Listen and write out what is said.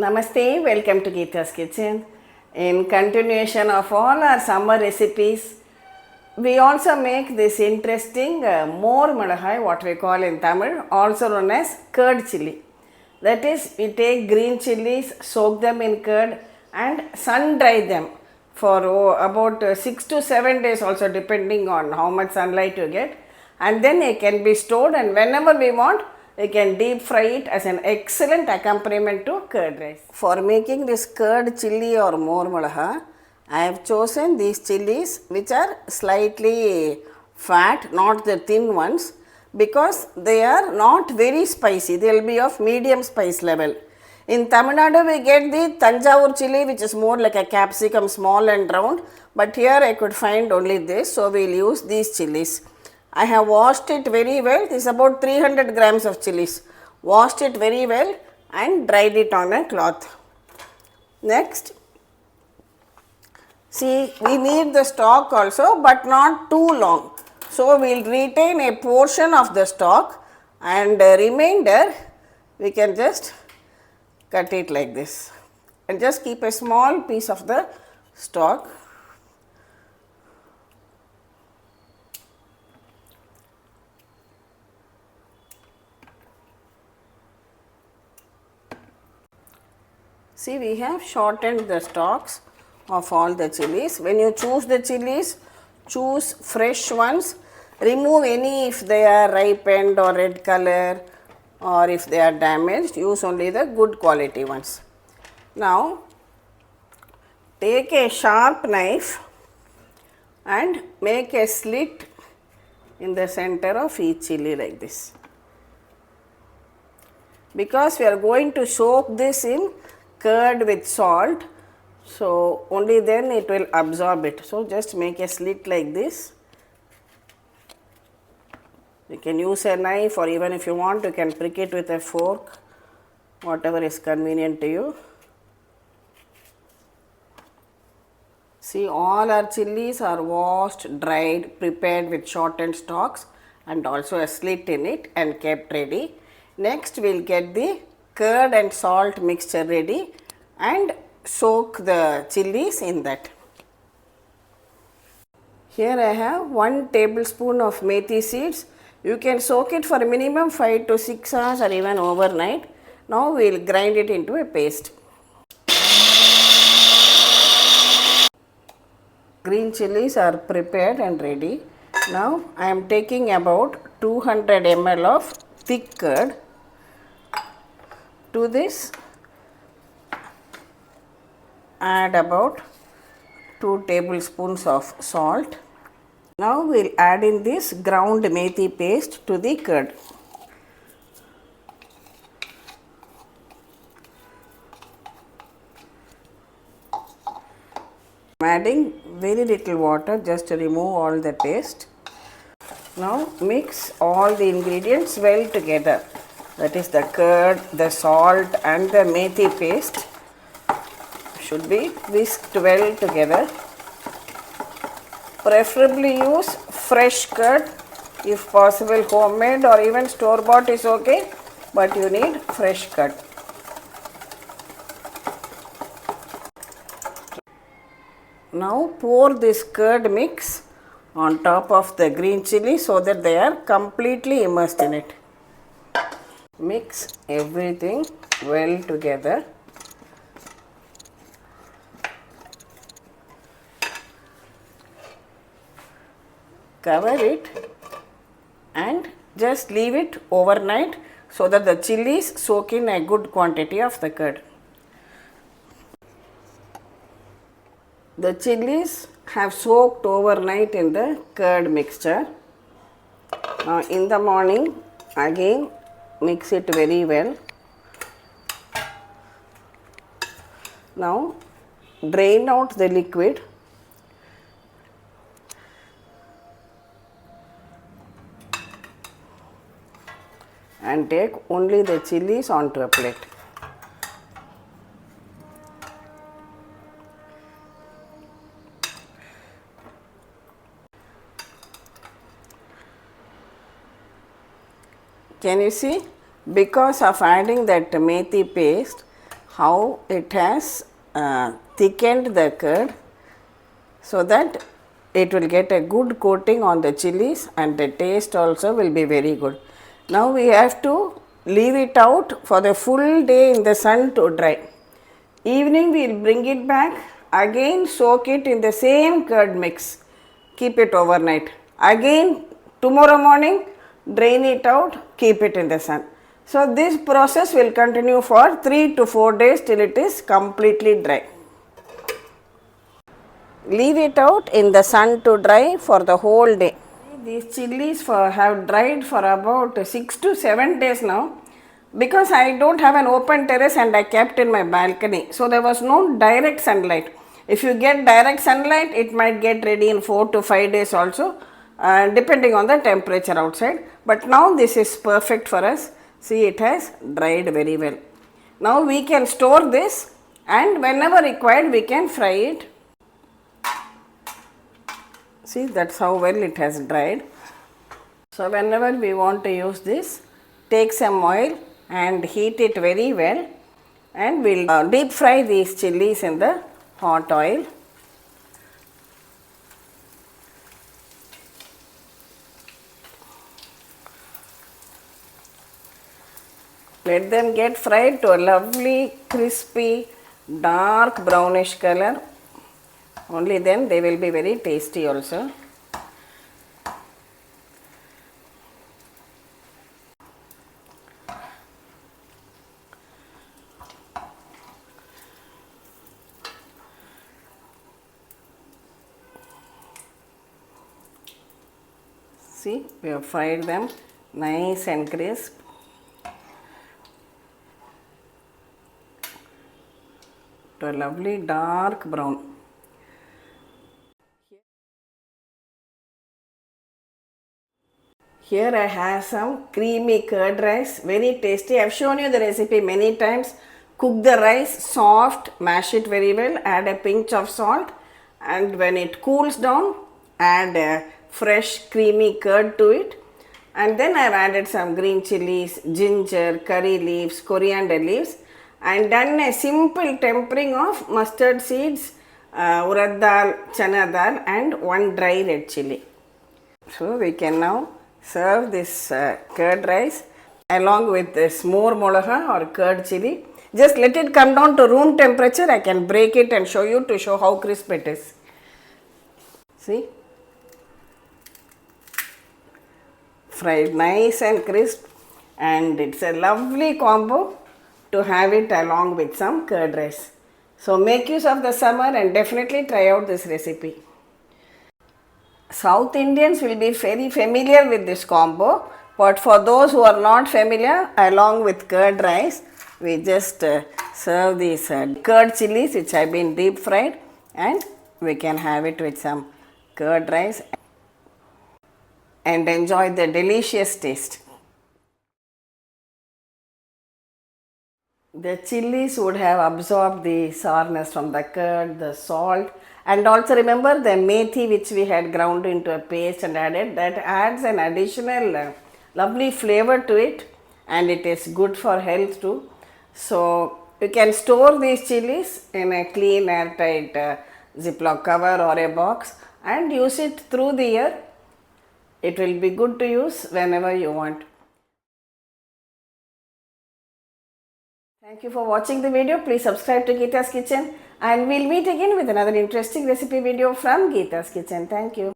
Namaste, welcome to Geeta's Kitchen. In continuation of all our summer recipes, we also make this interesting more Milagai, what we call in Tamil, also known as curd chilli. That is, we take green chilies, soak them in curd and sun dry them for about 6 to 7 days also, depending on how much sunlight you get, and then it can be stored, and whenever we want we can deep fry it as an excellent accompaniment to curd rice. For making this curd chilli or more Milagai, I have chosen these chilies which are slightly fat, not the thin ones, because they are not very spicy. They will be of medium spice level. In Tamil Nadu we get the Tanjavur chilli, which is more like a capsicum, small and round, but here I could find only this, so we will use these chilies. I have washed it very well. This is about 300 grams of chilies. Washed it very well and dried it on a cloth. Next, see, we need the stalk also, but not too long. So, we will retain a portion of the stalk, and the remainder we can just cut it like this and just keep a small piece of the stalk. See, we have shortened the stalks of all the chilies. When you choose the chilies, choose fresh ones. Remove any if they are ripened or red color, or if they are damaged. Use only the good quality ones. Now, take a sharp knife and make a slit in the center of each chili like this. Because we are going to soak this in curd with salt, so only then it will absorb it. So, just make a slit like this. You can use a knife, or even if you want you can prick it with a fork, whatever is convenient to you. See, all our chilies are washed, dried, prepared with shortened stalks and also a slit in it and kept ready. Next we will get the curd and salt mixture ready and soak the chilies in that. Here I have 1 tablespoon of methi seeds. You can soak it for minimum 5 to 6 hours or even overnight. Now we will grind it into a paste. Green chilies are prepared and ready. Now I am taking about 200 ml of thick curd. To this, add about 2 tablespoons of salt. Now we will add in this ground methi paste to the curd. I am adding very little water just to remove all the taste. Now mix all the ingredients well together. That is, the curd, the salt and the methi paste should be whisked well together. Preferably use fresh curd, if possible homemade, or even store bought is okay, but you need fresh curd. Now pour this curd mix on top of the green chilli so that they are completely immersed in it. Mix everything well together. Cover it and just leave it overnight so that the chilies soak in a good quantity of the curd. The chilies have soaked overnight in the curd mixture. Now in the morning again mix it very well. Now drain out the liquid. And take only the chilies onto a plate. Can you see? Because of adding that methi paste, how it has thickened the curd so that it will get a good coating on the chilies and the taste also will be very good. Now we have to leave it out for the full day in the sun to dry. Evening we will bring it back, again soak it in the same curd mix, keep it overnight. Again tomorrow morning drain it out, keep it in the sun. So this process will continue for 3 to 4 days till it is completely dry. Leave it out in the sun to dry for the whole day. These chilies have dried for about 6 to 7 days now, because I don't have an open terrace and I kept in my balcony. So there was no direct sunlight. If you get direct sunlight, it might get ready in 4 to 5 days also, depending on the temperature outside. But now this is perfect for us. See, it has dried very well. Now we can store this, and whenever required we can fry it. See, that's how well it has dried. So whenever we want to use this, take some oil and heat it very well, and we'll deep fry these chilies in the hot oil. Let them get fried to a lovely, crispy, dark brownish color. Only then they will be very tasty also. See, we have fried them nice and crisp. To a lovely dark brown. Here I have some creamy curd rice, very tasty. I have shown you the recipe many times. Cook the rice soft, mash it very well, add a pinch of salt, and when it cools down, add a fresh creamy curd to it. And then I have added some green chilies, ginger, curry leaves, coriander leaves, and done a simple tempering of mustard seeds, urad dal, chana dal, and one dry red chili. So we can now serve this curd rice along with this more molaga or curd chili. Just let it come down to room temperature. I can break it and show you to show how crisp it is. See? Fried nice and crisp, and it's a lovely combo to have it along with some curd rice. So make use of the summer and definitely try out this recipe. South Indians will be very familiar with this combo, but for those who are not familiar, along with curd rice, we just serve these curd chilies which have been deep fried, and we can have it with some curd rice and enjoy the delicious taste. The chilies would have absorbed the sourness from the curd, the salt, and also remember the methi which we had ground into a paste and added, that adds an additional lovely flavor to it, and it is good for health too. So you can store these chilies in a clean airtight Ziploc cover or a box and use it through the year. It will be good to use whenever you want. Thank you for watching the video. Please subscribe to Geeta's Kitchen, and we'll meet again with another interesting recipe video from Geeta's Kitchen. Thank you.